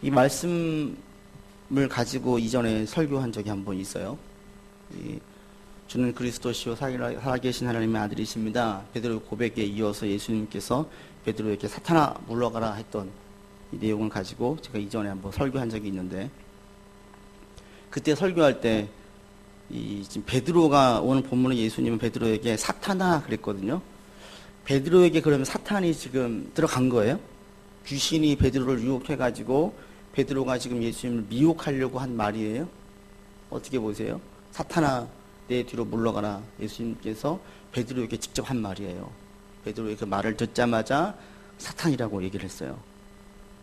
이 말씀을 가지고 이전에 설교한 적이 한 번 있어요. 주는 그리스도시요 살아계신 하나님의 아들이십니다. 베드로의 고백에 이어서 예수님께서 베드로에게 사탄아 물러가라 했던 이 내용을 가지고 제가 이전에 한번 설교한 적이 있는데, 그때 설교할 때 지금 베드로가, 오늘 본문의 예수님은 베드로에게 사탄아 그랬거든요. 베드로에게 그러면 사탄이 지금 들어간 거예요? 귀신이 베드로를 유혹해가지고 베드로가 지금 예수님을 미혹하려고 한 말이에요? 어떻게 보세요? 사탄아 내 뒤로 물러가라. 예수님께서 베드로에게 직접 한 말이에요. 베드로의 그 말을 듣자마자 사탄이라고 얘기를 했어요.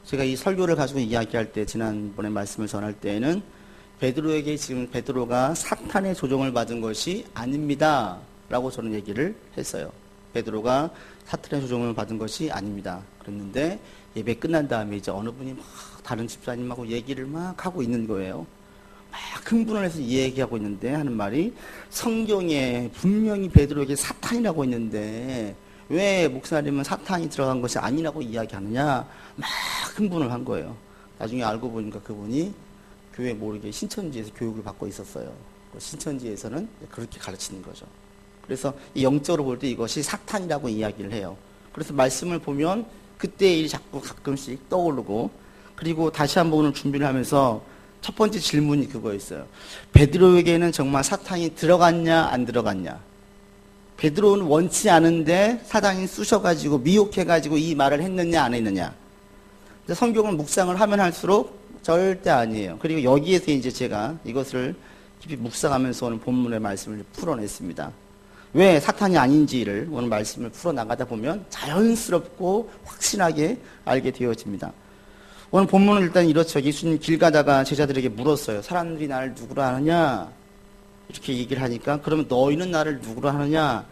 제가 이 설교를 가지고 이야기할 때, 지난번에 말씀을 전할 때에는 베드로에게 지금 베드로가 사탄의 조종을 받은 것이 아닙니다 라고 저는 얘기를 했어요. 베드로가 사탄의 조종을 받은 것이 아닙니다. 그랬는데 예배 끝난 다음에 이제 어느 분이 막 다른 집사님하고 얘기를 막 하고 있는 거예요. 막 흥분을 해서 얘기하고 있는데 하는 말이, 성경에 분명히 베드로에게 사탄이라고 했는데 왜 목사님은 사탄이 들어간 것이 아니라고 이야기하느냐, 막 흥분을 한 거예요. 나중에 알고 보니까 그분이 교회 모르게 신천지에서 교육을 받고 있었어요. 신천지에서는 그렇게 가르치는 거죠. 그래서 영적으로 볼 때 이것이 사탄이라고 이야기를 해요. 그래서 말씀을 보면 그때 일이 자꾸 가끔씩 떠오르고, 그리고 다시 한번 오늘 준비를 하면서 첫 번째 질문이 그거였어요. 베드로에게는 정말 사탄이 들어갔냐 안 들어갔냐. 베드로는 원치 않은데 사탄이 쑤셔가지고 미혹해가지고 이 말을 했느냐 안 했느냐. 성경을 묵상을 하면 할수록 절대 아니에요. 그리고 여기에서 이제 제가 이것을 깊이 묵상하면서 오늘 본문의 말씀을 풀어냈습니다. 왜 사탄이 아닌지를 오늘 말씀을 풀어나가다 보면 자연스럽고 확신하게 알게 되어집니다. 오늘 본문은 일단 이렇죠. 예수님 길 가다가 제자들에게 물었어요. 사람들이 나를 누구라 하느냐? 이렇게 얘기를 하니까, 그러면 너희는 나를 누구라 하느냐?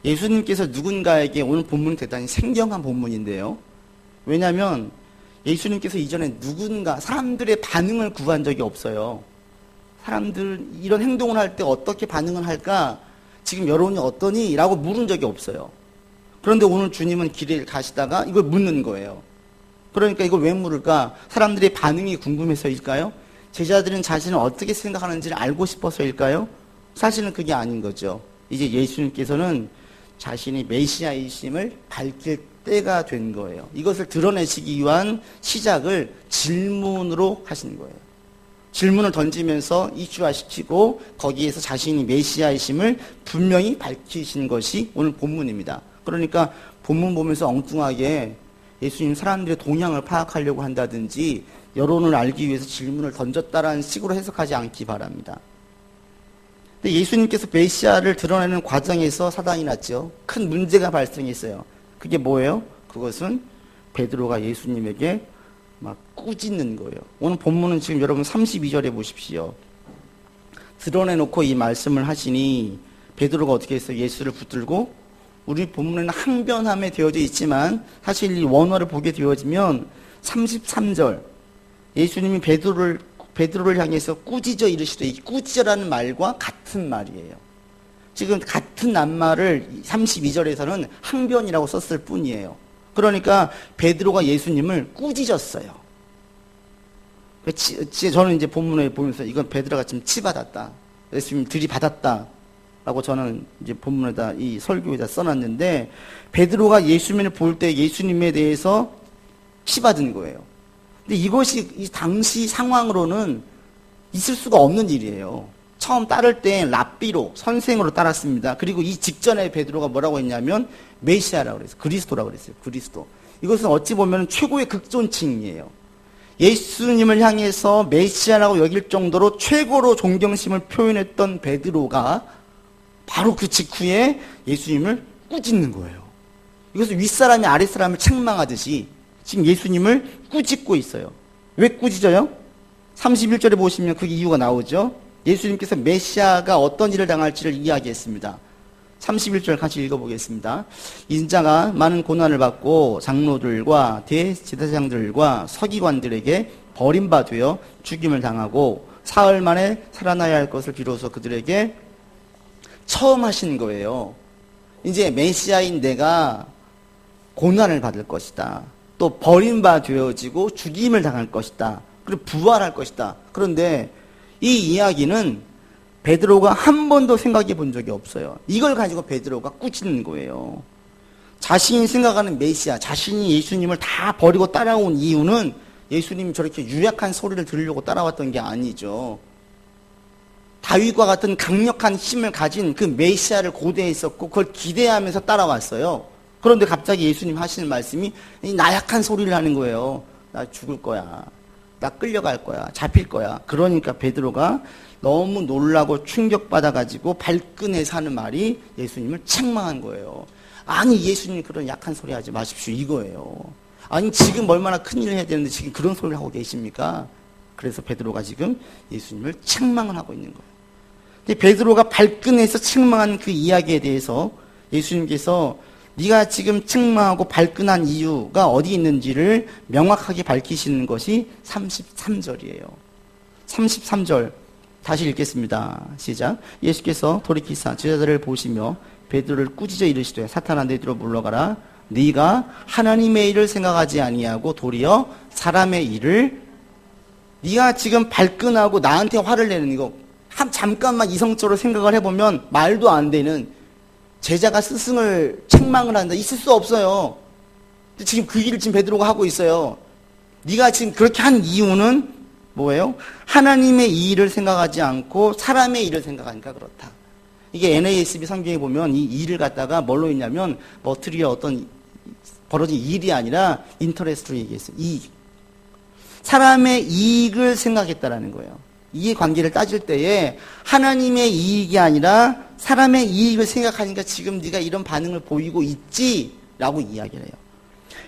예수님께서 누군가에게, 오늘 본문은 대단히 생경한 본문인데요. 왜냐하면 예수님께서 이전에 누군가, 사람들의 반응을 구한 적이 없어요. 사람들 이런 행동을 할 때 어떻게 반응을 할까? 지금 여론이 어떠니? 라고 물은 적이 없어요. 그런데 오늘 주님은 길을 가시다가 이걸 묻는 거예요. 그러니까 이걸 왜 물을까? 사람들의 반응이 궁금해서일까요? 제자들은 자신을 어떻게 생각하는지를 알고 싶어서일까요? 사실은 그게 아닌 거죠. 이제 예수님께서는 자신이 메시아이심을 밝힐 때가 된 거예요. 이것을 드러내시기 위한 시작을 질문으로 하신 거예요. 질문을 던지면서 이슈화시키고 거기에서 자신이 메시아이심을 분명히 밝히신 것이 오늘 본문입니다. 그러니까 본문 보면서 엉뚱하게 예수님 사람들의 동향을 파악하려고 한다든지 여론을 알기 위해서 질문을 던졌다라는 식으로 해석하지 않기 바랍니다. 근데 예수님께서 메시아를 드러내는 과정에서 사단이 났죠. 큰 문제가 발생했어요. 그게 뭐예요? 그것은 베드로가 예수님에게 막 꾸짖는 거예요. 오늘 본문은 지금 여러분 32절에 보십시오. 드러내놓고 이 말씀을 하시니 베드로가 어떻게 했어요? 예수를 붙들고, 우리 본문에는 항변함에 되어져 있지만 사실 이 원어를 보게 되어지면 33절, 예수님이 베드로를 향해서 꾸짖어 이르시되, 이 꾸짖어라는 말과 같은 말이에요. 지금 같은 낱말을 32절에서는 항변이라고 썼을 뿐이에요. 그러니까 베드로가 예수님을 꾸짖었어요. 저는 이제 본문에 보면서 이건 베드로가 지금 치받았다, 예수님 들이받았다 라고 저는 이제 본문에다, 이 설교에다 써놨는데, 베드로가 예수님을 볼 때 예수님에 대해서 치받은 거예요. 근데 이것이 이 당시 상황으로는 있을 수가 없는 일이에요. 처음 따를 때 랍비로, 선생으로 따랐습니다. 그리고 이 직전에 베드로가 뭐라고 했냐면 메시아라고 그랬어요. 그리스도라고 그랬어요. 그리스도. 이것은 어찌 보면 최고의 극존칭이에요. 예수님을 향해서 메시아라고 여길 정도로 최고로 존경심을 표현했던 베드로가 바로 그 직후에 예수님을 꾸짖는 거예요. 이것은 윗사람이 아랫사람을 책망하듯이 지금 예수님을 꾸짖고 있어요. 왜 꾸짖어요? 31절에 보시면 그 이유가 나오죠. 예수님께서 메시아가 어떤 일을 당할지를 이야기했습니다. 31절 같이 읽어보겠습니다. 인자가 많은 고난을 받고 장로들과 대제사장들과 서기관들에게 버림받아 죽임을 당하고 사흘 만에 살아나야 할 것을 비로소 그들에게 처음 하신 거예요. 이제 메시아인 내가 고난을 받을 것이다. 또 버림바 되어지고 죽임을 당할 것이다. 그리고 부활할 것이다. 그런데 이 이야기는 베드로가 한 번도 생각해 본 적이 없어요. 이걸 가지고 베드로가 꾸짖는 거예요. 자신이 생각하는 메시아, 자신이 예수님을 다 버리고 따라온 이유는 예수님이 저렇게 유약한 소리를 들으려고 따라왔던 게 아니죠. 다윗과 같은 강력한 힘을 가진 그 메시아를 고대에 있었고 그걸 기대하면서 따라왔어요. 그런데 갑자기 예수님 하시는 말씀이 이 나약한 소리를 하는 거예요. 나 죽을 거야. 나 끌려갈 거야. 잡힐 거야. 그러니까 베드로가 너무 놀라고 충격받아가지고 발끈해서 하는 말이 예수님을 책망한 거예요. 아니 예수님 그런 약한 소리 하지 마십시오 이거예요. 아니 지금 얼마나 큰일을 해야 되는데 지금 그런 소리를 하고 계십니까? 그래서 베드로가 지금 예수님을 책망을 하고 있는 거예요. 근데 베드로가 발끈해서 책망한 그 이야기에 대해서 예수님께서 네가 지금 책망하고 발끈한 이유가 어디 있는지를 명확하게 밝히시는 것이 33절이에요. 33절 다시 읽겠습니다. 시작. 예수께서 돌이키사 제자들을 보시며 베드로를 꾸짖어 이르시되 사탄아 내 뒤로 물러가라. 네가 하나님의 일을 생각하지 아니하고 도리어 사람의 일을. 네가 지금 발끈하고 나한테 화를 내는 이거 잠깐만 이성적으로 생각을 해보면 말도 안 되는, 제자가 스승을 책망을 한다. 있을 수 없어요. 지금 그 일을 지금 베드로가 하고 있어요. 네가 지금 그렇게 한 이유는 뭐예요? 하나님의 이 일을 생각하지 않고 사람의 일을 생각하니까 그렇다. 이게 NASB 성경에 보면 이 일을 갖다가 뭘로 있냐면 머트리어 어떤 벌어진 일이 아니라 인터레스트로 얘기했어요. 이익. 사람의 이익을 생각했다라는 거예요. 이 관계를 따질 때에 하나님의 이익이 아니라 사람의 이익을 생각하니까 지금 네가 이런 반응을 보이고 있지라고 이야기를 해요.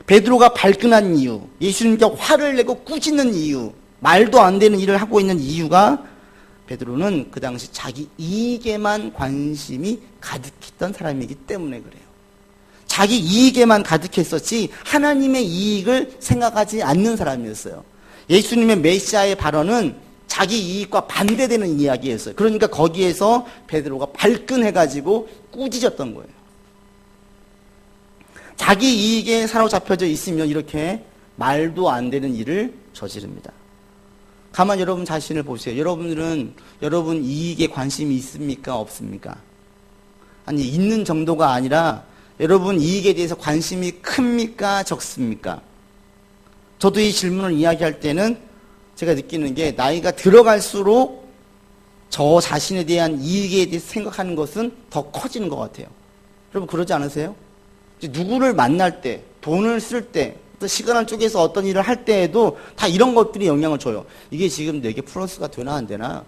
베드로가 발끈한 이유, 예수님께 화를 내고 꾸짖는 이유, 말도 안 되는 일을 하고 있는 이유가 베드로는 그 당시 자기 이익에만 관심이 가득했던 사람이기 때문에 그래요. 자기 이익에만 가득했었지 하나님의 이익을 생각하지 않는 사람이었어요. 예수님의 메시아의 발언은 자기 이익과 반대되는 이야기였어요. 그러니까 거기에서 베드로가 발끈해가지고 꾸짖었던 거예요. 자기 이익에 사로잡혀져 있으면 이렇게 말도 안 되는 일을 저지릅니다. 가만 여러분 자신을 보세요. 여러분들은 여러분 이익에 관심이 있습니까? 없습니까? 아니 있는 정도가 아니라 여러분 이익에 대해서 관심이 큽니까? 적습니까? 저도 이 질문을 이야기할 때는 제가 느끼는 게 나이가 들어갈수록 저 자신에 대한 이익에 대해서 생각하는 것은 더 커지는 것 같아요. 여러분 그러지 않으세요? 누구를 만날 때, 돈을 쓸 때, 또 시간을 쪼개서 어떤 일을 할 때에도 다 이런 것들이 영향을 줘요. 이게 지금 내게 플러스가 되나 안 되나?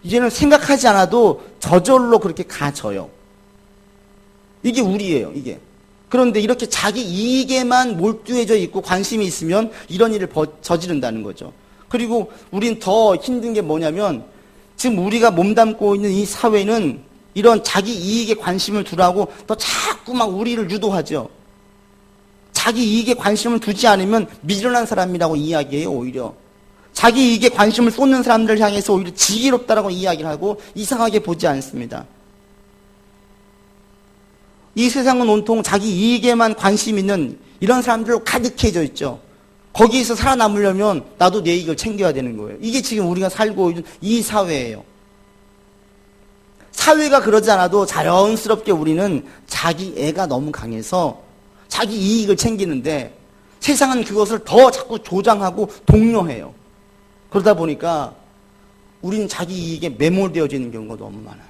이제는 생각하지 않아도 저절로 그렇게 가져요. 이게 우리예요, 이게. 그런데 이렇게 자기 이익에만 몰두해져 있고 관심이 있으면 이런 일을 저지른다는 거죠. 그리고 우린 더 힘든 게 뭐냐면 지금 우리가 몸담고 있는 이 사회는 이런 자기 이익에 관심을 두라고 더 자꾸 막 우리를 유도하죠. 자기 이익에 관심을 두지 않으면 미련한 사람이라고 이야기해요, 오히려. 자기 이익에 관심을 쏟는 사람들을 향해서 오히려 지혜롭다라고 이야기를 하고 이상하게 보지 않습니다. 이 세상은 온통 자기 이익에만 관심 있는 이런 사람들로 가득해져 있죠. 거기에서 살아남으려면 나도 내 이익을 챙겨야 되는 거예요. 이게 지금 우리가 살고 있는 이 사회예요. 사회가 그러지 않아도 자연스럽게 우리는 자기 애가 너무 강해서 자기 이익을 챙기는데 세상은 그것을 더 자꾸 조장하고 독려해요. 그러다 보니까 우리는 자기 이익에 매몰되어져 있는 경우가 너무 많아요.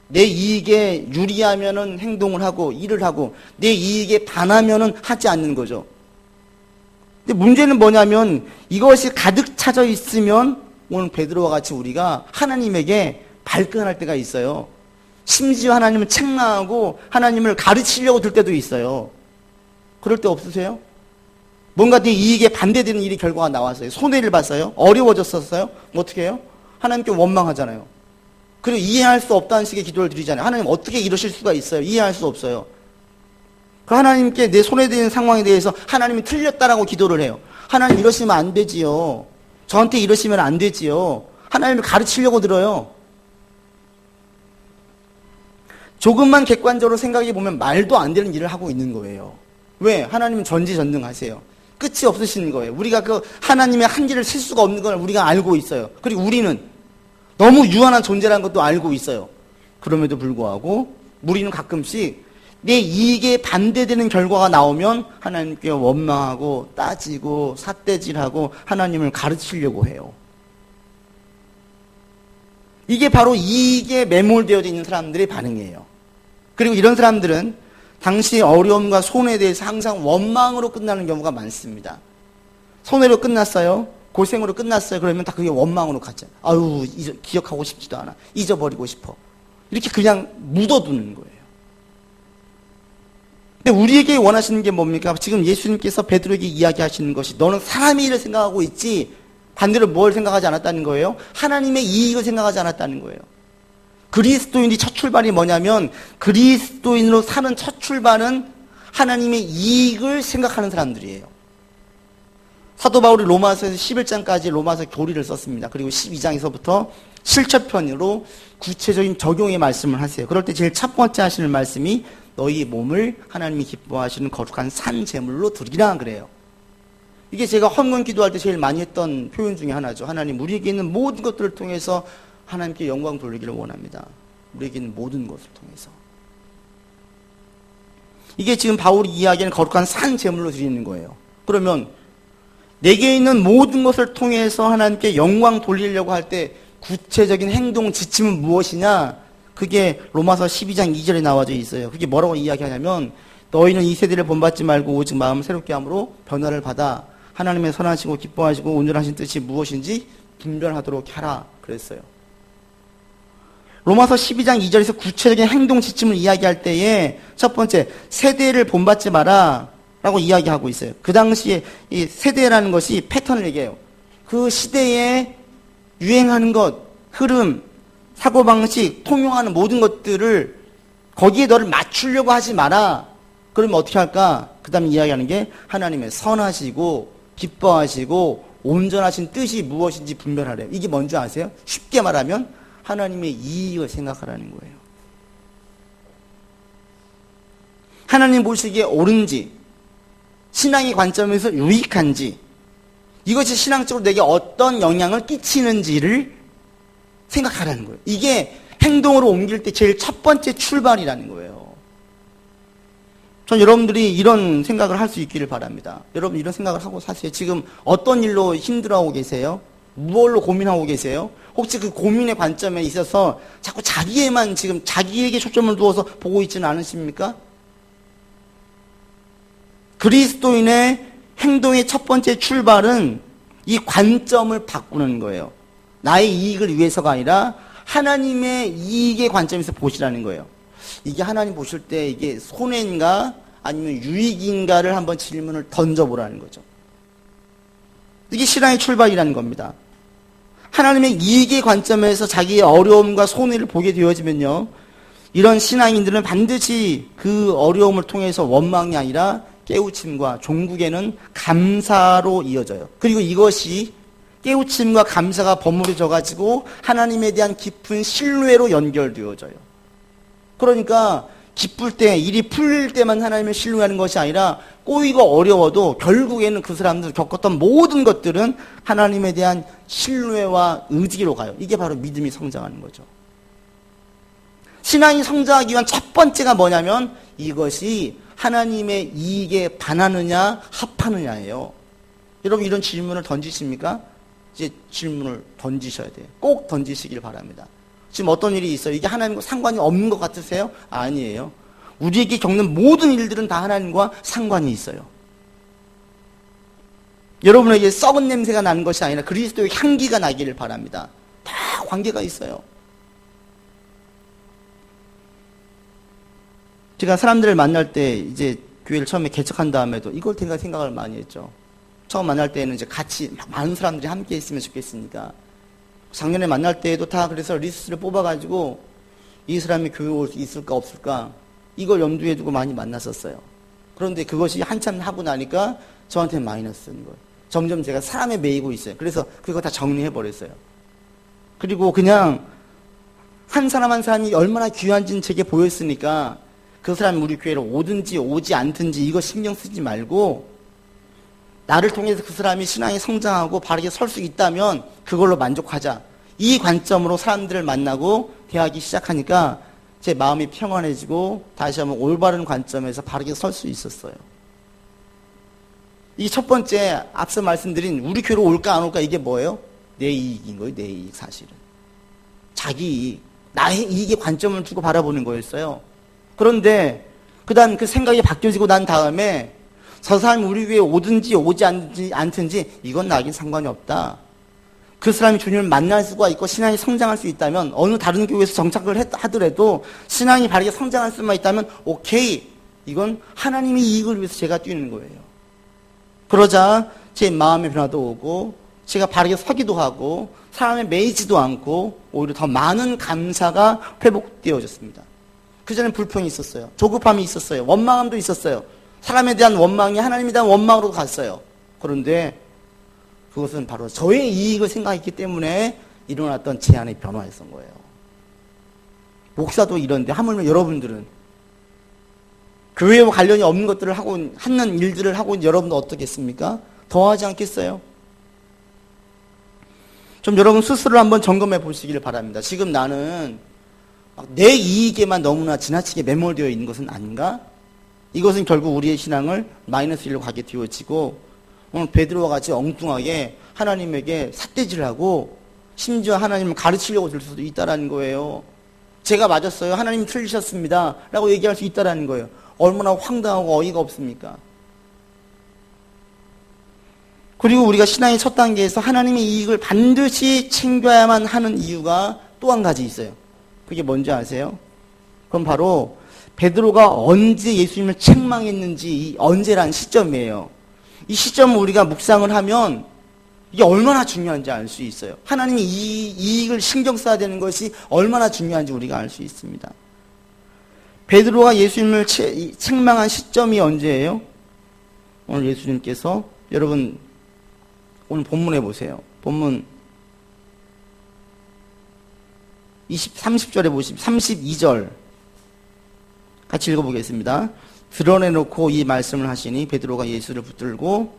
내 이익에 유리하면은 행동을 하고 일을 하고 내 이익에 반하면은 하지 않는 거죠. 근데 문제는 뭐냐면 이것이 가득 차져 있으면 오늘 베드로와 같이 우리가 하나님에게 발끈할 때가 있어요. 심지어 하나님을 책망하고 하나님을 가르치려고 들 때도 있어요. 그럴 때 없으세요? 뭔가 네 이익에 반대되는 일이 결과가 나왔어요. 손해를 봤어요? 어려워졌었어요? 어떻게 해요? 하나님께 원망하잖아요. 그리고 이해할 수 없다는 식의 기도를 드리잖아요. 하나님 어떻게 이러실 수가 있어요? 이해할 수 없어요. 그 하나님께 내 손해되는 상황에 대해서 하나님이 틀렸다라고 기도를 해요. 하나님 이러시면 안 되지요. 저한테 이러시면 안 되지요. 하나님을 가르치려고 들어요. 조금만 객관적으로 생각해 보면 말도 안 되는 일을 하고 있는 거예요. 왜? 하나님은 전지전능하세요. 끝이 없으신 거예요. 우리가 그 하나님의 한계를 칠 수가 없는 걸 우리가 알고 있어요. 그리고 우리는 너무 유한한 존재라는 것도 알고 있어요. 그럼에도 불구하고 우리는 가끔씩 내 이익에 반대되는 결과가 나오면 하나님께 원망하고 따지고 삿대질하고 하나님을 가르치려고 해요. 이게 바로 이익에 매몰되어 있는 사람들의 반응이에요. 그리고 이런 사람들은 당시의 어려움과 손해에 대해서 항상 원망으로 끝나는 경우가 많습니다. 손해로 끝났어요. 고생으로 끝났어요. 그러면 다 그게 원망으로 가죠. 아유, 기억하고 싶지도 않아. 잊어버리고 싶어. 이렇게 그냥 묻어두는 거예요. 근데 우리에게 원하시는 게 뭡니까? 지금 예수님께서 베드로에게 이야기하시는 것이 너는 사람의 일을 생각하고 있지 반대로 뭘 생각하지 않았다는 거예요? 하나님의 이익을 생각하지 않았다는 거예요. 그리스도인이 첫 출발이 뭐냐면 그리스도인으로 사는 첫 출발은 하나님의 이익을 생각하는 사람들이에요. 사도 바울이 로마서에서 11장까지 로마서 교리를 썼습니다. 그리고 12장에서부터 실천편으로 구체적인 적용의 말씀을 하세요. 그럴 때 제일 첫 번째 하시는 말씀이 너희 몸을 하나님이 기뻐하시는 거룩한 산 제물로 드리라 그래요. 이게 제가 헌금 기도할 때 제일 많이 했던 표현 중에 하나죠. 하나님, 우리에게 있는 모든 것들을 통해서 하나님께 영광 돌리기를 원합니다. 우리에게 있는 모든 것을 통해서. 이게 지금 바울이 이야기하는 거룩한 산 제물로 드리는 거예요. 그러면 내게 있는 모든 것을 통해서 하나님께 영광 돌리려고 할 때 구체적인 행동 지침은 무엇이냐? 그게 로마서 12장 2절에 나와져 있어요. 그게 뭐라고 이야기하냐면 너희는 이 세대를 본받지 말고 오직 마음을 새롭게 함으로 변화를 받아 하나님의 선하시고 기뻐하시고 온전하신 뜻이 무엇인지 분별하도록 하라 그랬어요. 로마서 12장 2절에서 구체적인 행동 지침을 이야기할 때에 첫 번째 세대를 본받지 마라 라고 이야기하고 있어요. 그 당시에 이 세대라는 것이 패턴을 얘기해요. 그 시대에 유행하는 것, 흐름, 사고방식, 통용하는 모든 것들을 거기에 너를 맞추려고 하지 마라. 그러면 어떻게 할까? 그 다음에 이야기하는 게 하나님의 선하시고 기뻐하시고 온전하신 뜻이 무엇인지 분별하래요. 이게 뭔지 아세요? 쉽게 말하면 하나님의 이익을 생각하라는 거예요. 하나님 보시기에 옳은지, 신앙의 관점에서 유익한지, 이것이 신앙적으로 내게 어떤 영향을 끼치는지를 생각하라는 거예요. 이게 행동으로 옮길 때 제일 첫 번째 출발이라는 거예요. 전 여러분들이 이런 생각을 할 수 있기를 바랍니다. 여러분 이런 생각을 하고 사세요. 지금 어떤 일로 힘들어하고 계세요? 무엇로 고민하고 계세요? 혹시 그 고민의 관점에 있어서 자꾸 자기에만 지금 자기에게 초점을 두어서 보고 있지는 않으십니까? 그리스도인의 행동의 첫 번째 출발은 이 관점을 바꾸는 거예요. 나의 이익을 위해서가 아니라 하나님의 이익의 관점에서 보시라는 거예요. 이게 하나님 보실 때 이게 손해인가 아니면 유익인가를 한번 질문을 던져보라는 거죠. 이게 신앙의 출발이라는 겁니다. 하나님의 이익의 관점에서 자기의 어려움과 손해를 보게 되어지면요, 이런 신앙인들은 반드시 그 어려움을 통해서 원망이 아니라 깨우침과 종국에는 감사로 이어져요. 그리고 이것이 깨우침과 감사가 버무려져 가지고 하나님에 대한 깊은 신뢰로 연결되어져요. 그러니까 기쁠 때, 일이 풀릴 때만 하나님을 신뢰하는 것이 아니라 꼬이고 어려워도 결국에는 그 사람들 겪었던 모든 것들은 하나님에 대한 신뢰와 의지로 가요. 이게 바로 믿음이 성장하는 거죠. 신앙이 성장하기 위한 첫 번째가 뭐냐면 이것이 하나님의 이익에 반하느냐 합하느냐예요. 여러분 이런 질문을 던지십니까? 이제 질문을 던지셔야 돼요. 꼭 던지시길 바랍니다. 지금 어떤 일이 있어요? 이게 하나님과 상관이 없는 것 같으세요? 아니에요. 우리에게 겪는 모든 일들은 다 하나님과 상관이 있어요. 여러분에게 썩은 냄새가 나는 것이 아니라 그리스도의 향기가 나기를 바랍니다. 다 관계가 있어요. 제가 사람들을 만날 때 이제 교회를 처음에 개척한 다음에도 이걸 제가 생각을 많이 했죠. 처음 만날 때는 이제 같이 많은 사람들이 함께 있으면 좋겠으니까. 작년에 만날 때에도 다 그래서 리스트를 뽑아가지고 이 사람이 교회 올 수 있을까 없을까 이걸 염두에 두고 많이 만났었어요. 그런데 그것이 한참 하고 나니까 저한테는 마이너스인 거예요. 점점 제가 사람에 매이고 있어요. 그래서 그거 다 정리해버렸어요. 그리고 그냥 한 사람 한 사람이 얼마나 귀한지는 제게 보였으니까 그 사람이 우리 교회로 오든지 오지 않든지 이거 신경 쓰지 말고 나를 통해서 그 사람이 신앙이 성장하고 바르게 설 수 있다면 그걸로 만족하자. 이 관점으로 사람들을 만나고 대하기 시작하니까 제 마음이 평안해지고 다시 한번 올바른 관점에서 바르게 설 수 있었어요. 이 첫 번째 앞서 말씀드린 우리 교회로 올까 안 올까 이게 뭐예요? 내 이익인 거예요. 내 이익 사실은. 자기 이익. 나의 이익에 관점을 두고 바라보는 거였어요. 그런데 그 다음 그 생각이 바뀌어지고 난 다음에 저 사람이 우리 교회에 오든지 오지 않든지 이건 나에겐 상관이 없다. 그 사람이 주님을 만날 수가 있고 신앙이 성장할 수 있다면 어느 다른 교회에서 정착을 하더라도 신앙이 바르게 성장할 수만 있다면 오케이. 이건 하나님의 이익을 위해서 제가 뛰는 거예요. 그러자 제 마음의 변화도 오고 제가 바르게 서기도 하고 사람에 매이지도 않고 오히려 더 많은 감사가 회복되어졌습니다. 그전엔 불평이 있었어요. 조급함이 있었어요. 원망함도 있었어요. 사람에 대한 원망이 하나님에 대한 원망으로 갔어요. 그런데 그것은 바로 저의 이익을 생각했기 때문에 일어났던 제 안의 변화였던 거예요. 목사도 이런데 하물며 여러분들은 교회와 관련이 없는 것들을 하는 일들을 하고 있는 여러분도 어떻겠습니까? 더하지 않겠어요? 좀 여러분 스스로를 한번 점검해 보시기를 바랍니다. 지금 나는 내 이익에만 너무나 지나치게 매몰되어 있는 것은 아닌가? 이것은 결국 우리의 신앙을 마이너스 1로 가게 되어지고 오늘 베드로와 같이 엉뚱하게 하나님에게 삿대질을 하고 심지어 하나님을 가르치려고 들 수도 있다라는 거예요. 제가 맞았어요. 하나님 틀리셨습니다. 라고 얘기할 수 있다라는 거예요. 얼마나 황당하고 어이가 없습니까? 그리고 우리가 신앙의 첫 단계에서 하나님의 이익을 반드시 챙겨야만 하는 이유가 또 한 가지 있어요. 그게 뭔지 아세요? 그럼 바로 베드로가 언제 예수님을 책망했는지 이 언제란 시점이에요. 이 시점을 우리가 묵상을 하면 이게 얼마나 중요한지 알 수 있어요. 하나님이 이 이익을 신경 써야 되는 것이 얼마나 중요한지 우리가 알 수 있습니다. 베드로가 예수님을 책망한 시점이 언제예요? 오늘 예수님께서 여러분 오늘 본문에 보세요. 본문 30절에 보시면 32절 같이 읽어보겠습니다. 드러내놓고 이 말씀을 하시니 베드로가 예수를 붙들고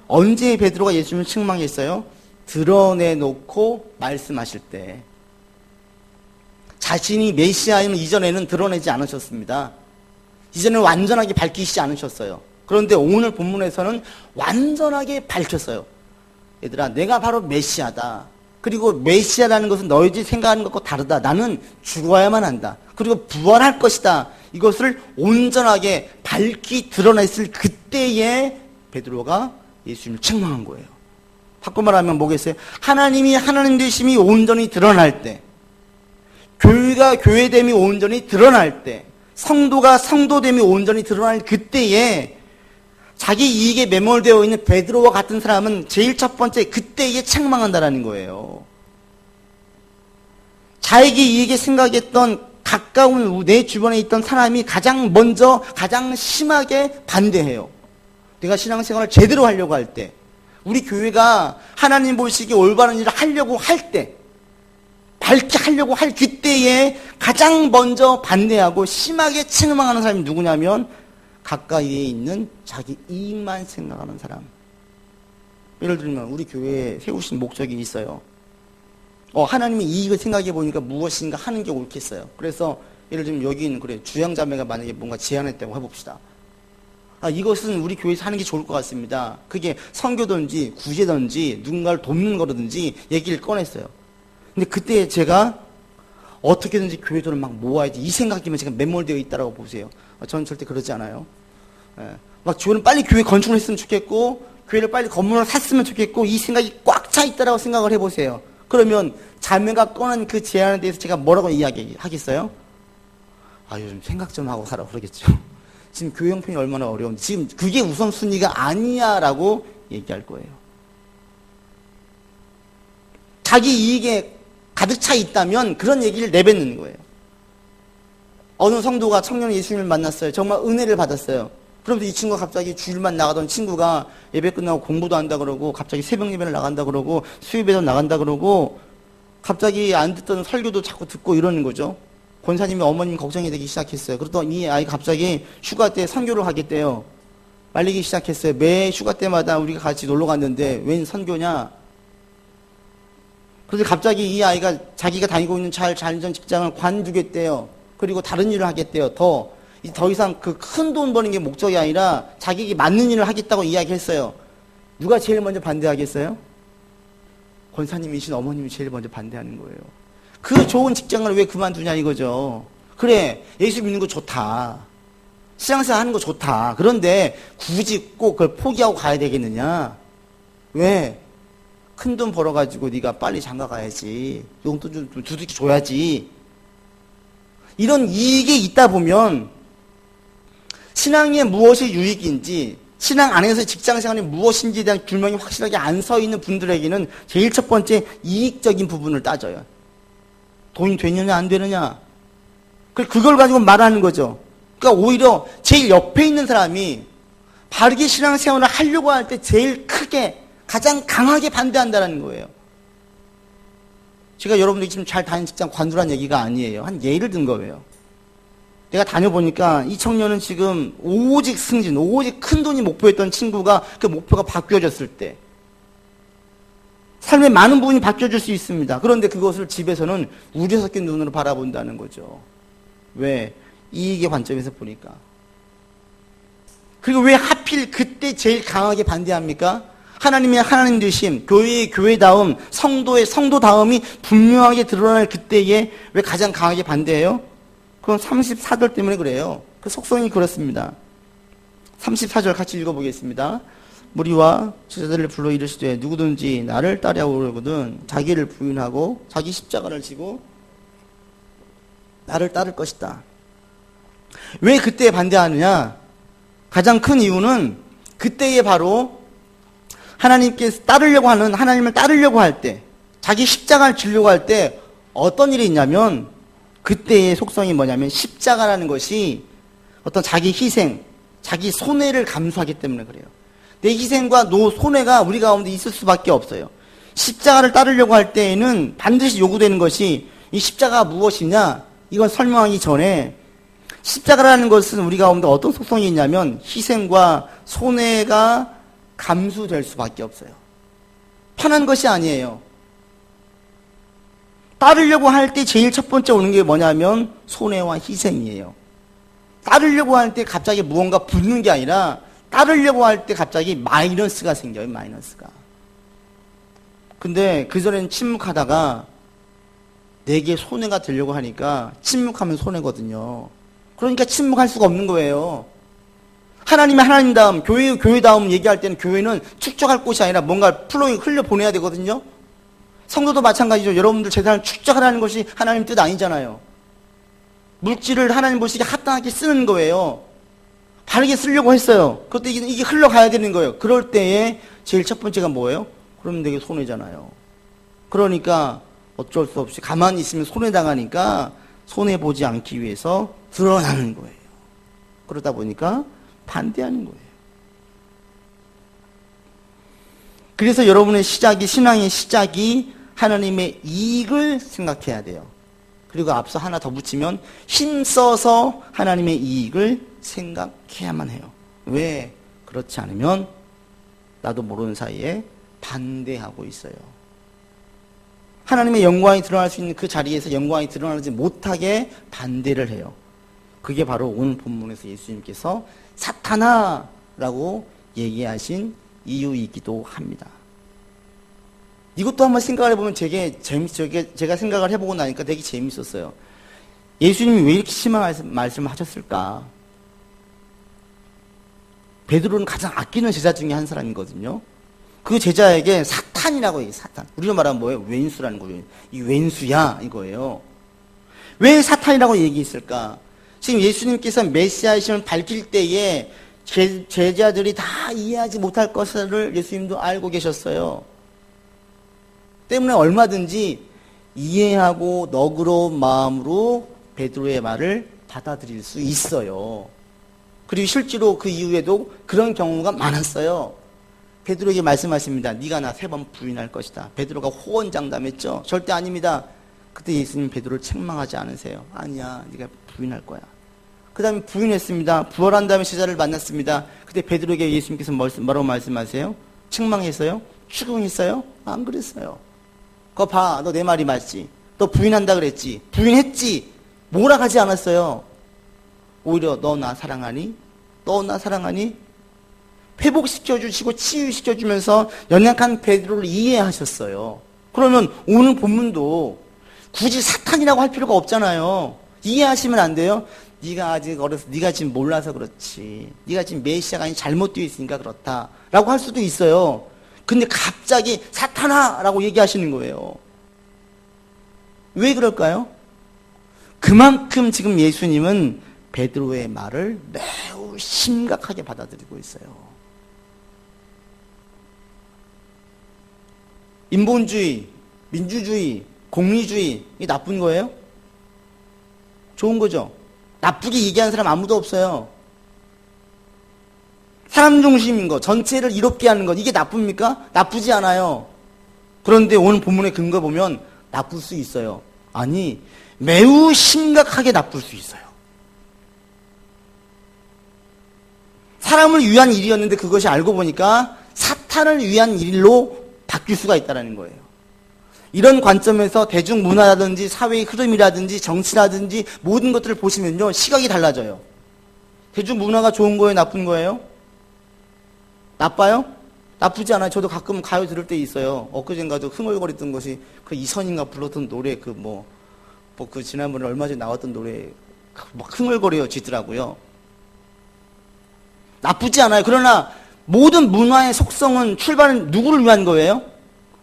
언제 베드로가 예수님을 책망했어요? 드러내놓고 말씀하실 때. 자신이 메시아임을 이전에는 드러내지 않으셨습니다. 이전에는 완전하게 밝히시지 않으셨어요. 그런데 오늘 본문에서는 완전하게 밝혔어요. 얘들아, 내가 바로 메시아다. 그리고 메시아라는 것은 너희들이 생각하는 것과 다르다. 나는 죽어야만 한다. 그리고 부활할 것이다. 이것을 온전하게 밝히 드러냈을 그때에 베드로가 예수님을 책망한 거예요. 바꿔 말하면 뭐겠어요? 하나님이 하나님 되심이 온전히 드러날 때, 교회가 교회됨이 온전히 드러날 때, 성도가 성도됨이 온전히 드러날 그때에 자기 이익에 매몰되어 있는 베드로와 같은 사람은 제일 첫 번째 그때에 책망한다라는 거예요. 자기 이익에 생각했던 가까운 내 주변에 있던 사람이 가장 먼저 가장 심하게 반대해요. 내가 신앙생활을 제대로 하려고 할 때, 우리 교회가 하나님 보시기에 올바른 일을 하려고 할 때, 밝게 하려고 할 그때에 가장 먼저 반대하고 심하게 책망하는 사람이 누구냐면 가까이에 있는 자기 이익만 생각하는 사람. 예를 들면 우리 교회에 세우신 목적이 있어요. 하나님의 이익을 생각해 보니까 무엇인가 하는 게 옳겠어요. 그래서 예를 들면 여기 있는 주양자매가 만약에 뭔가 제안했다고 해봅시다. 이것은 우리 교회에서 하는 게 좋을 것 같습니다. 그게 선교든지 구제든지 누군가를 돕는 거라든지 얘기를 꺼냈어요. 근데 그때 제가 어떻게든지 교회 돈을 막 모아야지 이 생각이면 제가 매몰되어 있다라고 보세요. 저는 절대 그러지 않아요. 막 저는 빨리 교회 건축을 했으면 좋겠고 교회를 빨리 건물을 샀으면 좋겠고 이 생각이 꽉 차 있다라고 생각을 해보세요. 그러면 자매가 꺼낸 그 제안에 대해서 제가 뭐라고 이야기하겠어요? 요즘 생각 좀 하고 살아 그러겠죠. 지금 교회 형편이 얼마나 어려운데 지금 그게 우선순위가 아니야 라고 얘기할 거예요. 자기 이익에 가득 차 있다면 그런 얘기를 내뱉는 거예요. 어느 성도가 청년 예수님을 만났어요. 정말 은혜를 받았어요. 그러면서 이 친구가 갑자기 주일만 나가던 친구가 예배 끝나고 공부도 한다 그러고 갑자기 새벽 예배를 나간다 그러고 수요예배도 나간다 그러고 갑자기 안 듣던 설교도 자꾸 듣고 이러는 거죠. 권사님의 어머님 걱정이 되기 시작했어요. 그러더니 이 아이가 갑자기 휴가 때 선교를 가겠대요. 말리기 시작했어요. 매 휴가 때마다 우리가 같이 놀러 갔는데 웬 선교냐? 그래서 갑자기 이 아이가 자기가 다니고 있는 잘 다니던 직장을 관두겠대요. 그리고 다른 일을 하겠대요. 더 이상 그 큰 돈 버는 게 목적이 아니라 자기에게 맞는 일을 하겠다고 이야기했어요. 누가 제일 먼저 반대하겠어요? 권사님이신 어머님이 제일 먼저 반대하는 거예요. 그 좋은 직장을 왜 그만두냐 이거죠. 그래, 예수 믿는 거 좋다. 신앙생활 하는 거 좋다. 그런데 굳이 꼭 그걸 포기하고 가야 되겠느냐? 왜? 큰 돈 벌어가지고 네가 빨리 장가 가야지. 용돈 좀 두둑이 줘야지. 이런 이익이 있다 보면 신앙에 무엇이 유익인지, 신앙 안에서 직장생활이 무엇인지에 대한 균형이 확실하게 안 서 있는 분들에게는 제일 첫 번째 이익적인 부분을 따져요. 돈이 되느냐 안 되느냐. 그걸 가지고 말하는 거죠. 그러니까 오히려 제일 옆에 있는 사람이 바르게 신앙생활을 하려고 할 때 제일 크게 가장 강하게 반대한다는 거예요. 제가 여러분들이 지금 잘 다니는 직장 관두라는 얘기가 아니에요. 한 예를 든 거예요. 내가 다녀보니까 이 청년은 지금 오직 승진, 오직 큰 돈이 목표였던 친구가 그 목표가 바뀌어졌을 때 삶의 많은 부분이 바뀌어질 수 있습니다. 그런데 그것을 집에서는 우려 섞인 눈으로 바라본다는 거죠. 왜? 이익의 관점에서 보니까. 그리고 왜 하필 그때 제일 강하게 반대합니까? 하나님의 하나님 되심, 교회의 교회다움, 성도의 성도다움이 분명하게 드러날 그때에 왜 가장 강하게 반대해요? 그건 34절 때문에 그래요. 그 속성이 그렇습니다. 34절 같이 읽어보겠습니다. 무리와 제자들을 불러 이르시되 누구든지 나를 따라오려거든 자기를 부인하고 자기 십자가를 지고 나를 따를 것이다. 왜 그때 반대하느냐? 가장 큰 이유는 그때에 바로 하나님께서 하나님을 따르려고 할 때, 자기 십자가를 지려고 할 때 어떤 일이 있냐면 그때의 속성이 뭐냐면 십자가라는 것이 어떤 자기 희생, 자기 손해를 감수하기 때문에 그래요. 내 희생과 손해가 우리 가운데 있을 수밖에 없어요. 십자가를 따르려고 할 때에는 반드시 요구되는 것이 이 십자가가 무엇이냐? 이걸 설명하기 전에 십자가라는 것은 우리 가운데 어떤 속성이 있냐면 희생과 손해가 감수될 수밖에 없어요. 편한 것이 아니에요. 따르려고 할 때 제일 첫 번째 오는 게 뭐냐면 손해와 희생이에요. 따르려고 할 때 갑자기 무언가 붙는 게 아니라 따르려고 할 때 갑자기 마이너스가 생겨요. 마이너스가. 근데 그전에는 침묵하다가 내게 손해가 되려고 하니까 침묵하면 손해거든요. 그러니까 침묵할 수가 없는 거예요. 하나님의 하나님다움, 교회의 교회다움 얘기할 때는 교회는 축적할 곳이 아니라 뭔가 플로잉 흘려보내야 되거든요. 성도도 마찬가지죠. 여러분들 재산을 축적하라는 것이 하나님 뜻 아니잖아요. 물질을 하나님 보시기에 합당하게 쓰는 거예요. 바르게 쓰려고 했어요. 그때 이게 흘러가야 되는 거예요. 그럴 때에 제일 첫 번째가 뭐예요? 그러면 되게 손해잖아요. 그러니까 어쩔 수 없이 가만히 있으면 손해당하니까 손해보지 않기 위해서 드러나는 거예요. 그러다 보니까 반대하는 거예요. 그래서 여러분의 신앙의 시작이 하나님의 이익을 생각해야 돼요. 그리고 앞서 하나 더 붙이면 힘써서 하나님의 이익을 생각해야만 해요. 왜? 그렇지 않으면 나도 모르는 사이에 반대하고 있어요. 하나님의 영광이 드러날 수 있는 그 자리에서 영광이 드러나지 못하게 반대를 해요. 그게 바로 오늘 본문에서 예수님께서 사탄아라고 얘기하신 이유이기도 합니다. 이것도 한번 생각을 해보면 제가 생각을 해보고 나니까 되게 재밌었어요. 예수님이 왜 이렇게 심한 말씀을 하셨을까? 베드로는 가장 아끼는 제자 중에 한 사람이거든요. 그 제자에게 사탄이라고 얘기해요. 사탄. 우리로 말하면 뭐예요? 왼수라는 거예요. 이 왼수야 이거예요. 왜 사탄이라고 얘기했을까? 지금 예수님께서 메시아이심을 밝힐 때에 제자들이 다 이해하지 못할 것을 예수님도 알고 계셨어요. 때문에 얼마든지 이해하고 너그러운 마음으로 베드로의 말을 받아들일 수 있어요. 그리고 실제로 그 이후에도 그런 경우가 많았어요. 베드로에게 말씀하십니다. 네가 나 3번 부인할 것이다. 베드로가 호언장담했죠. 절대 아닙니다. 그때 예수님 베드로를 책망하지 않으세요. 아니야, 네가 부인할 거야. 그 다음에 부인했습니다. 부활한 다음에 제자를 만났습니다. 그때 베드로에게 예수님께서 뭐라고 말씀하세요? 책망했어요? 추궁했어요? 안 그랬어요. 그거 봐, 너 내 말이 맞지? 너 부인한다 그랬지? 부인했지? 뭐라 하지 않았어요. 오히려 너 나 사랑하니? 너 나 사랑하니? 회복시켜주시고 치유시켜주면서 연약한 베드로를 이해하셨어요. 그러면 오늘 본문도 굳이 사탄이라고 할 필요가 없잖아요. 이해하시면 안 돼요? 네가 아직 어려서 네가 지금 몰라서 그렇지. 네가 지금 메시아가 아니 잘못 되어 있으니까 그렇다 라고 할 수도 있어요. 근데 갑자기 사탄아 라고 얘기하시는 거예요. 왜 그럴까요? 그만큼 지금 예수님은 베드로의 말을 매우 심각하게 받아들이고 있어요. 인본주의, 민주주의, 공리주의 이게 나쁜 거예요? 좋은 거죠. 나쁘게 얘기하는 사람 아무도 없어요. 사람 중심인 거, 전체를 이롭게 하는 것 이게 나쁩니까? 나쁘지 않아요. 그런데 오늘 본문의 근거 보면 나쁠 수 있어요. 아니, 매우 심각하게 나쁠 수 있어요. 사람을 위한 일이었는데 그것이 알고 보니까 사탄을 위한 일로 바뀔 수가 있다는 거예요. 이런 관점에서 대중문화라든지 사회의 흐름이라든지 정치라든지 모든 것들을 보시면요, 시각이 달라져요. 대중문화가 좋은 거예요? 나쁜 거예요? 나빠요? 나쁘지 않아요. 저도 가끔 가요 들을 때 있어요. 엊그젠가도 흥얼거렸던 것이 그 이선인가 불렀던 노래 그 지난번에 얼마 전에 나왔던 노래 막 흥얼거려지더라고요. 나쁘지 않아요. 그러나 모든 문화의 속성은 출발은 누구를 위한 거예요?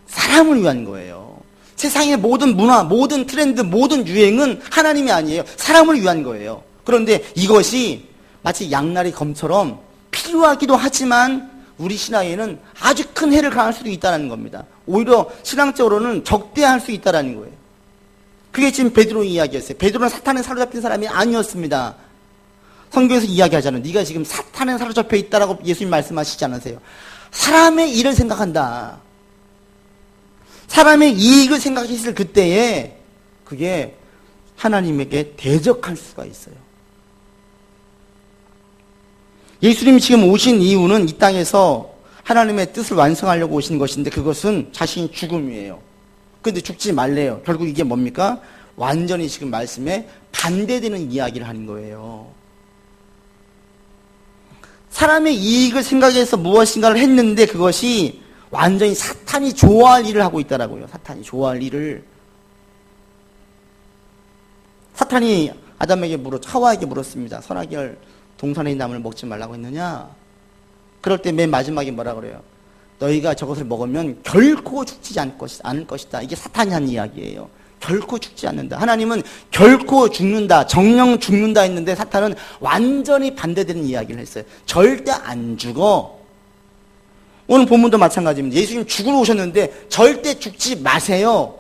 사람을 위한 거예요. 세상의 모든 문화, 모든 트렌드, 모든 유행은 하나님이 아니에요. 사람을 위한 거예요. 그런데 이것이 마치 양날의 검처럼 필요하기도 하지만 우리 신앙에는 아주 큰 해를 가할 수도 있다는 겁니다. 오히려 신앙적으로는 적대할 수 있다는 거예요. 그게 지금 베드로 이야기였어요. 베드로는 사탄에 사로잡힌 사람이 아니었습니다. 성경에서 이야기하잖아요. 네가 지금 사탄에 사로잡혀 있다라고 예수님 말씀하시지 않으세요. 사람의 일을 생각한다. 사람의 이익을 생각했을 그때에 그게 하나님에게 대적할 수가 있어요. 예수님이 지금 오신 이유는 이 땅에서 하나님의 뜻을 완성하려고 오신 것인데 그것은 자신이 죽음이에요. 그런데 죽지 말래요. 결국 이게 뭡니까? 완전히 지금 말씀에 반대되는 이야기를 하는 거예요. 사람의 이익을 생각해서 무엇인가를 했는데 그것이 완전히 사탄이 좋아할 일을 하고 있다라고요. 사탄이 좋아할 일을. 사탄이 하와에게 물었습니다. 선악을 동산의 나무를 먹지 말라고 했느냐? 그럴 때 맨 마지막에 뭐라 그래요? 너희가 저것을 먹으면 결코 죽지 않을 것이다. 이게 사탄이 한 이야기예요. 결코 죽지 않는다. 하나님은 결코 죽는다. 정령 죽는다 했는데 사탄은 완전히 반대되는 이야기를 했어요. 절대 안 죽어. 오늘 본문도 마찬가지입니다. 예수님 죽으러 오셨는데 절대 죽지 마세요.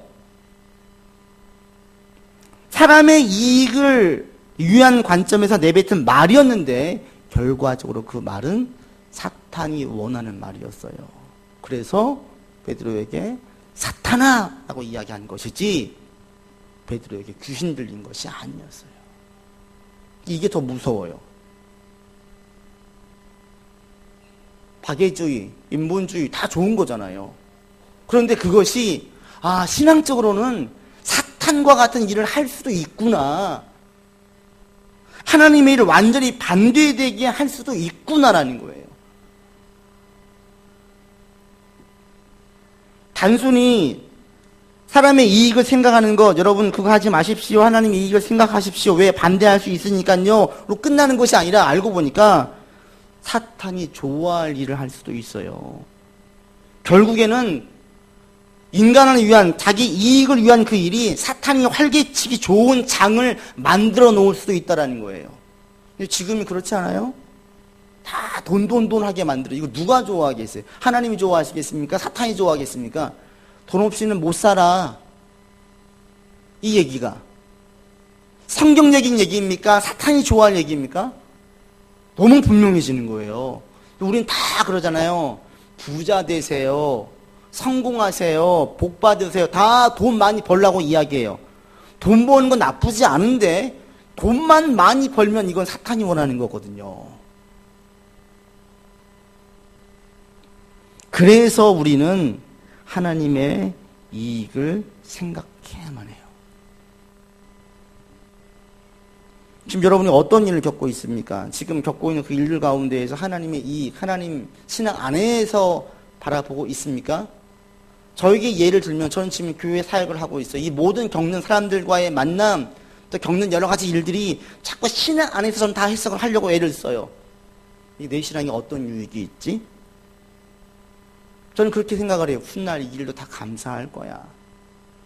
사람의 이익을 위한 관점에서 내뱉은 말이었는데 결과적으로 그 말은 사탄이 원하는 말이었어요. 그래서 베드로에게 사탄아! 라고 이야기한 것이지 베드로에게 귀신 들린 것이 아니었어요. 이게 더 무서워요. 박애주의, 인본주의 다 좋은 거잖아요. 그런데 그것이 신앙적으로는 사탄과 같은 일을 할 수도 있구나. 하나님의 일을 완전히 반대되게 할 수도 있구나라는 거예요. 단순히 사람의 이익을 생각하는 것, 여러분 그거 하지 마십시오. 하나님의 이익을 생각하십시오. 왜 반대할 수 있으니까요. 로 끝나는 것이 아니라 알고 보니까 사탄이 좋아할 일을 할 수도 있어요. 결국에는 인간을 위한, 자기 이익을 위한 그 일이 사탄이 활개치기 좋은 장을 만들어 놓을 수도 있다는 거예요. 근데 지금이 그렇지 않아요? 다 돈하게 만들어. 이거 누가 좋아하겠어요? 하나님이 좋아하시겠습니까? 사탄이 좋아하겠습니까? 돈 없이는 못 살아. 이 얘기가 성경적인 얘기입니까? 사탄이 좋아할 얘기입니까? 너무 분명해지는 거예요. 우린 다 그러잖아요. 부자 되세요. 성공하세요. 복 받으세요. 다 돈 많이 벌라고 이야기해요. 돈 버는 건 나쁘지 않은데 돈만 많이 벌면 이건 사탄이 원하는 거거든요. 그래서 우리는 하나님의 이익을 생각해야만 해요. 지금 여러분이 어떤 일을 겪고 있습니까? 지금 겪고 있는 그 일들 가운데에서 하나님의 이익, 하나님 신앙 안에서 바라보고 있습니까? 저에게 예를 들면 저는 지금 교회 사역을 하고 있어요. 이 모든 겪는 사람들과의 만남, 또 겪는 여러 가지 일들이 자꾸 신앙 안에서 저는 다 해석을 하려고 애를 써요. 내 신앙에 어떤 유익이 있지? 저는 그렇게 생각을 해요. 훗날 이 일도 다 감사할 거야.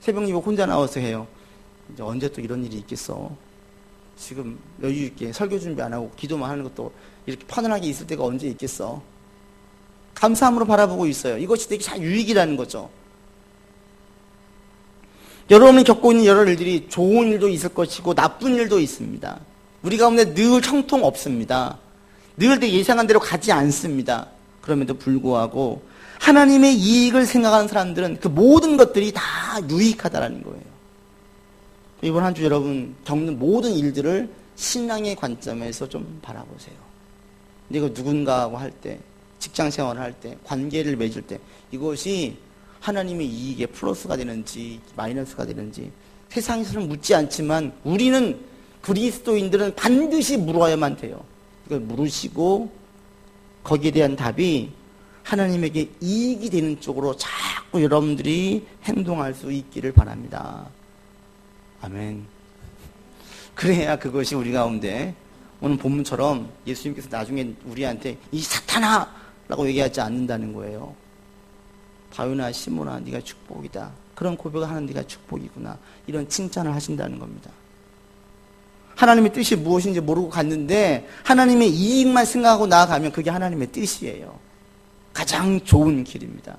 새벽 예배 혼자 나와서 해요. 이제 언제 또 이런 일이 있겠어. 지금 여유 있게 설교 준비 안 하고 기도만 하는 것도 이렇게 편안하게 있을 때가 언제 있겠어. 감사함으로 바라보고 있어요. 이것이 되게 잘 유익이라는 거죠. 여러분이 겪고 있는 여러 일들이 좋은 일도 있을 것이고 나쁜 일도 있습니다. 우리 가운데 늘 형통 없습니다. 늘 내 예상한 대로 가지 않습니다. 그럼에도 불구하고 하나님의 이익을 생각하는 사람들은 그 모든 것들이 다 유익하다라는 거예요. 이번 한 주 여러분 겪는 모든 일들을 신앙의 관점에서 좀 바라보세요. 이거 누군가하고 할 때, 직장 생활을 할 때, 관계를 맺을 때 이것이 하나님의 이익에 플러스가 되는지 마이너스가 되는지 세상에서는 묻지 않지만 우리는 그리스도인들은 반드시 물어야만 돼요. 이걸 물으시고 거기에 대한 답이 하나님에게 이익이 되는 쪽으로 자꾸 여러분들이 행동할 수 있기를 바랍니다. 아멘. 그래야 그것이 우리 가운데 오늘 본문처럼 예수님께서 나중에 우리한테 이 사탄아! 라고 얘기하지 않는다는 거예요. 다윗아 시몬아 네가 축복이다. 그런 고백을 하는 네가 축복이구나. 이런 칭찬을 하신다는 겁니다. 하나님의 뜻이 무엇인지 모르고 갔는데 하나님의 이익만 생각하고 나아가면 그게 하나님의 뜻이에요. 가장 좋은 길입니다.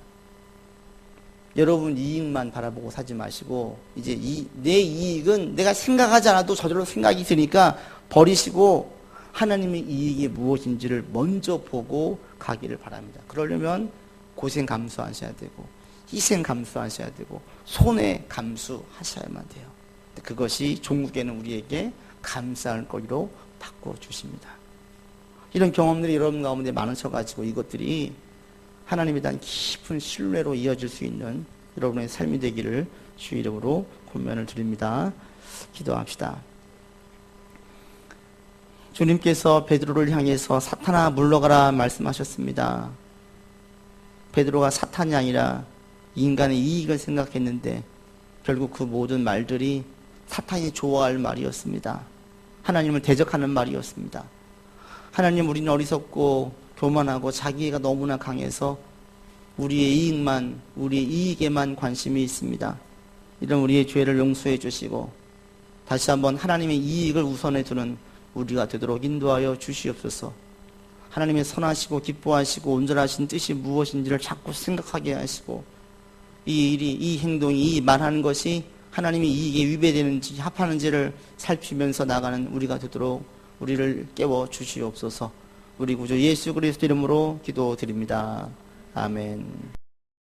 여러분 이익만 바라보고 사지 마시고 이제 내 이익은 내가 생각하지 않아도 저절로 생각이 드니까 버리시고 하나님의 이익이 무엇인지를 먼저 보고 가기를 바랍니다. 그러려면 고생 감수하셔야 되고 희생 감수하셔야 되고 손해 감수하셔야만 돼요. 그것이 종국에는 우리에게 감사할 거리로 바꿔주십니다. 이런 경험들이 여러분 가운데 많으셔가지고 이것들이 하나님에 대한 깊은 신뢰로 이어질 수 있는 여러분의 삶이 되기를 주의 이름으로 권면을 드립니다. 기도합시다. 주님께서 베드로를 향해서 사탄아 물러가라 말씀하셨습니다. 베드로가 사탄이 아니라 인간의 이익을 생각했는데 결국 그 모든 말들이 사탄이 좋아할 말이었습니다. 하나님을 대적하는 말이었습니다. 하나님 우리는 어리석고 교만하고 자기애가 너무나 강해서 우리의 이익만, 우리의 이익에만 관심이 있습니다. 이런 우리의 죄를 용서해 주시고 다시 한번 하나님의 이익을 우선에 두는 우리가 되도록 인도하여 주시옵소서. 하나님의 선하시고 기뻐하시고 온전하신 뜻이 무엇인지를 자꾸 생각하게 하시고 이 일이, 이 행동이, 이 말하는 것이 하나님의 이익에 위배되는지 합하는지를 살피면서 나가는 우리가 되도록 우리를 깨워 주시옵소서. 우리 구주 예수 그리스도 이름으로 기도드립니다. 아멘.